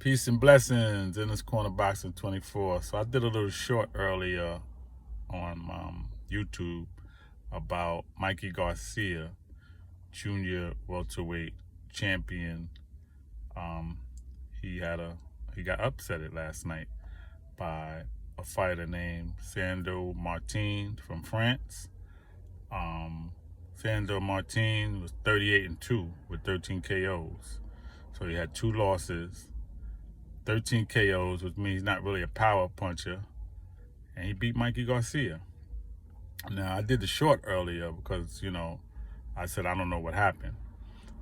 Peace and blessings in this corner boxing 24. So I did a little short earlier on YouTube about Mikey Garcia, junior welterweight champion. He got upsetted last night by a fighter named Sandro Martin from France. Sandro Martin was 38-2 with 13 KOs. So he had 2 losses, 13 KOs, which means he's not really a power puncher. And he beat Mikey Garcia. Now, I did the short earlier because, I said I don't know what happened.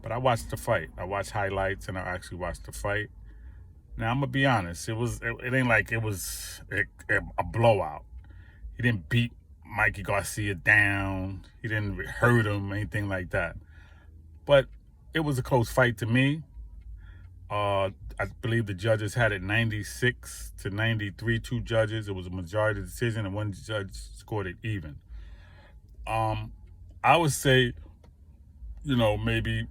But I watched the fight. I watched highlights and I actually watched the fight. Now, I'm going to be honest. It ain't like it was a blowout. He didn't beat Mikey Garcia down. He didn't hurt him, anything like that. But it was a close fight to me. I believe the judges had it 96-93, 2 judges. It was a majority decision, and 1 judge scored it even. I would say, maybe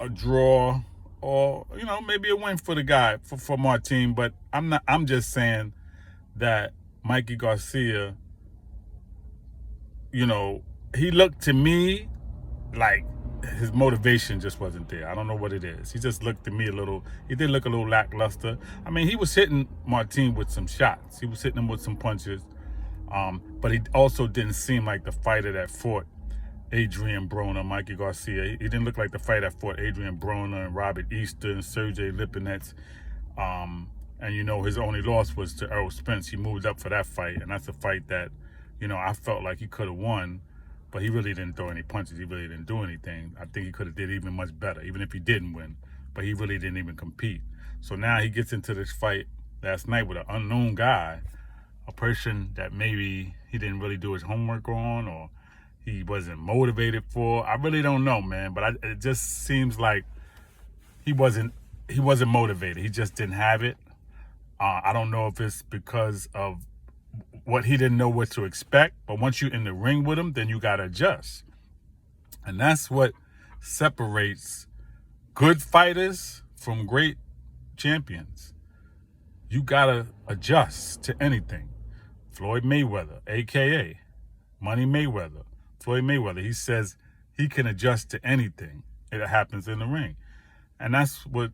a draw or, maybe a win for the guy, for Martin. But I'm just saying that Mikey Garcia, he looked to me like his motivation just wasn't there. I don't know what it is. He just looked to me he did look a little lackluster. I mean, he was hitting Martin with some shots. He was hitting him with some punches. But he also didn't seem like the fighter that fought Adrian Broner, Mikey Garcia. He didn't look like the fighter that fought Adrian Broner and Robert Easter and Sergey Lipinets. And his only loss was to Errol Spence. He moved up for that fight, and that's a fight that, I felt like he could have won. But he really didn't throw any punches. He really didn't do anything. I think he could have did even much better, even if he didn't win. But he really didn't even compete. So now he gets into this fight last night with an unknown guy, a person that maybe he didn't really do his homework on or he wasn't motivated for. I really don't know, man. But it just seems like he wasn't motivated. He just didn't have it. I don't know if it's because of what he didn't know what to expect, but once you're in the ring with him, then you got to adjust. And that's what separates good fighters from great champions. You got to adjust to anything. Floyd Mayweather, a.k.a. Money Mayweather, Floyd Mayweather, he says he can adjust to anything that happens in the ring. And that's what,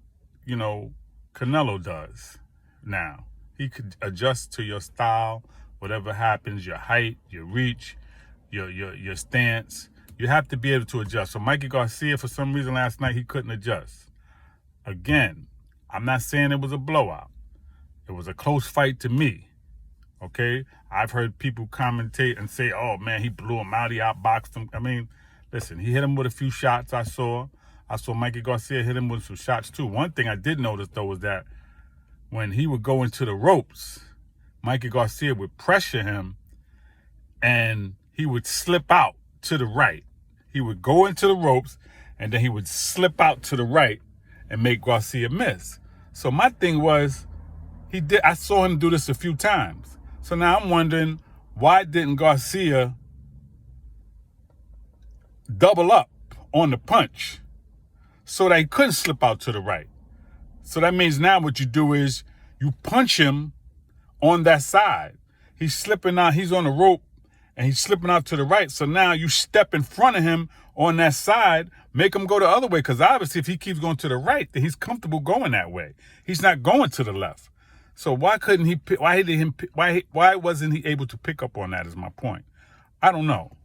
Canelo does now. He could adjust to your style, whatever happens, your height, your reach, your stance. You have to be able to adjust. So Mikey Garcia, for some reason last night, he couldn't adjust. Again, I'm not saying it was a blowout. It was a close fight to me, okay? I've heard people commentate and say, oh, man, he blew him out, he outboxed him. I mean, listen, he hit him with a few shots I saw Mikey Garcia hit him with some shots, too. One thing I did notice, though, was that when he would go into the ropes, Mikey Garcia would pressure him and he would slip out to the right. He would go into the ropes and then he would slip out to the right and make Garcia miss. So my thing was, I saw him do this a few times. So now I'm wondering, why didn't Garcia double up on the punch so that he couldn't slip out to the right? So that means now what you do is you punch him on that side. He's slipping out. He's on the rope and he's slipping out to the right. So now you step in front of him on that side, make him go the other way. Because obviously if he keeps going to the right, then he's comfortable going that way. He's not going to the left. So why couldn't he, why wasn't he able to pick up on that is my point. I don't know.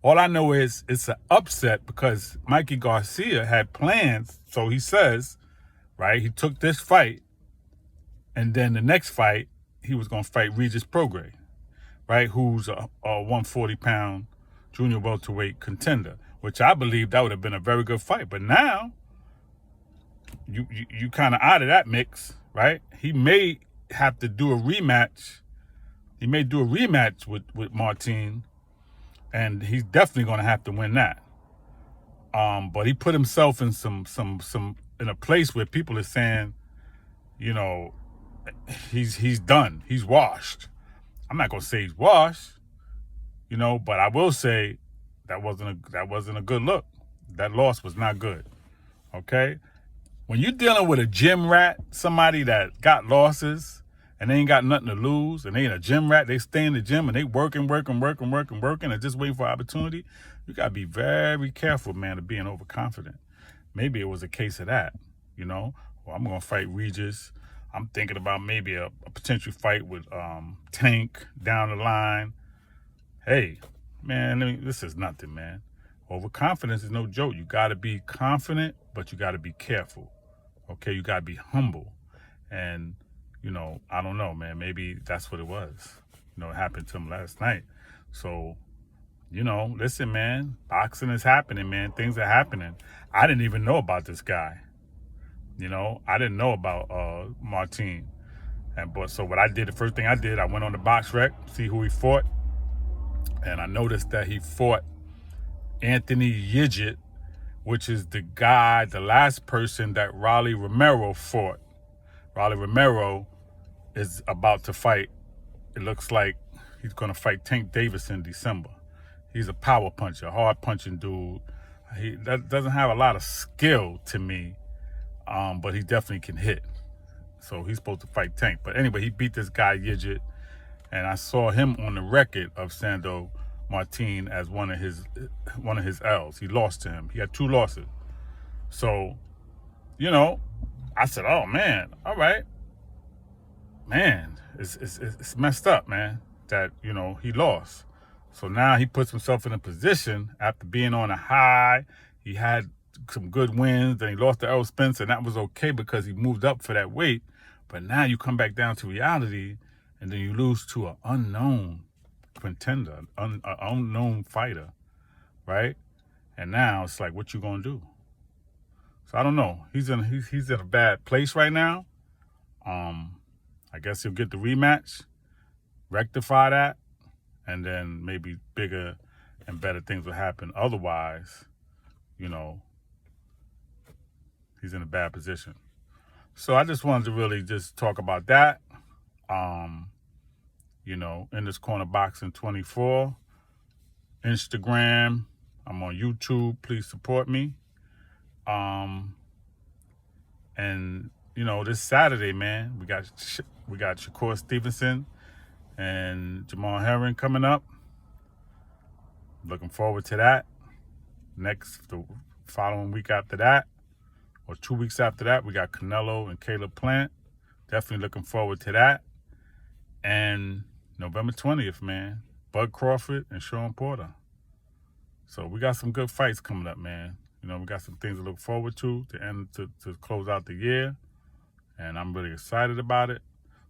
All I know is it's an upset because Mikey Garcia had plans. So he says, right? He took this fight, and then the next fight, he was going to fight Regis Prograis, right? Who's a 140-pound junior welterweight contender, which I believe that would have been a very good fight. But now, you kind of out of that mix, right? He may have to do a rematch. He may do a rematch with Martin, and he's definitely going to have to win that. But he put himself in in a place where people are saying, he's done. He's washed. I'm not gonna say he's washed, but I will say that wasn't a good look. That loss was not good. Okay? when you're dealing with a gym rat, somebody that got losses and they ain't got nothing to lose, and they ain't a gym rat, they stay in the gym and they working, and just waiting for opportunity, you got to be very careful, man, of being overconfident. Maybe it was a case of that, you know? Well, I'm going to fight Regis. I'm thinking about maybe a potential fight with Tank down the line. Hey, man, this is nothing, man. Overconfidence is no joke. You got to be confident, but you got to be careful. Okay, you got to be humble. And, you know, I don't know, man. Maybe that's what it was. You know, it happened to him last night. So, you know, listen, man, boxing is happening, man. Things are happening. I didn't even know about this guy. You know, I didn't know about Martin. So what I did, the first thing I did, I went on the box rec, see who he fought. And I noticed that he fought Anthony Yigit, which is the guy, the last person that Rolly Romero fought. Rolly Romero is about to fight. It looks like he's going to fight Tank Davis in December. He's a power puncher, hard punching dude. He doesn't have a lot of skill to me, but he definitely can hit. So he's supposed to fight Tank. But anyway, he beat this guy Yigit, and I saw him on the record of Sandor Martin as one of his L's. He lost to him. He had 2 losses. So, you know, I said, oh man, all right. Man, it's messed up, man, that, you know, he lost. So now he puts himself in a position after being on a high. He had some good wins, then he lost to Errol Spence, and that was okay because he moved up for that weight. But now you come back down to reality, and then you lose to an unknown contender, an unknown fighter, right? And now it's like, what you gonna do? So I don't know. He's in a bad place right now. I guess he'll get the rematch, rectify that, and then maybe bigger and better things will happen. Otherwise, you know, he's in a bad position. So I just wanted to really just talk about that. You know, in this corner boxing 24, Instagram, I'm on YouTube. Please support me. And you know, this Saturday, man, we got Shakur Stevenson and Jamal Herring coming up. Looking forward to that. The following week after that, or 2 weeks after that, we got Canelo and Caleb Plant. Definitely looking forward to that. And November 20th, man, Bud Crawford and Sean Porter. So we got some good fights coming up, man. You know, we got some things to look forward to close out the year. And I'm really excited about it.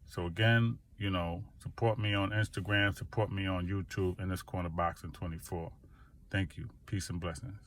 So again, you know, support me on Instagram, support me on YouTube, in this corner boxing 24. Thank you. Peace and blessings.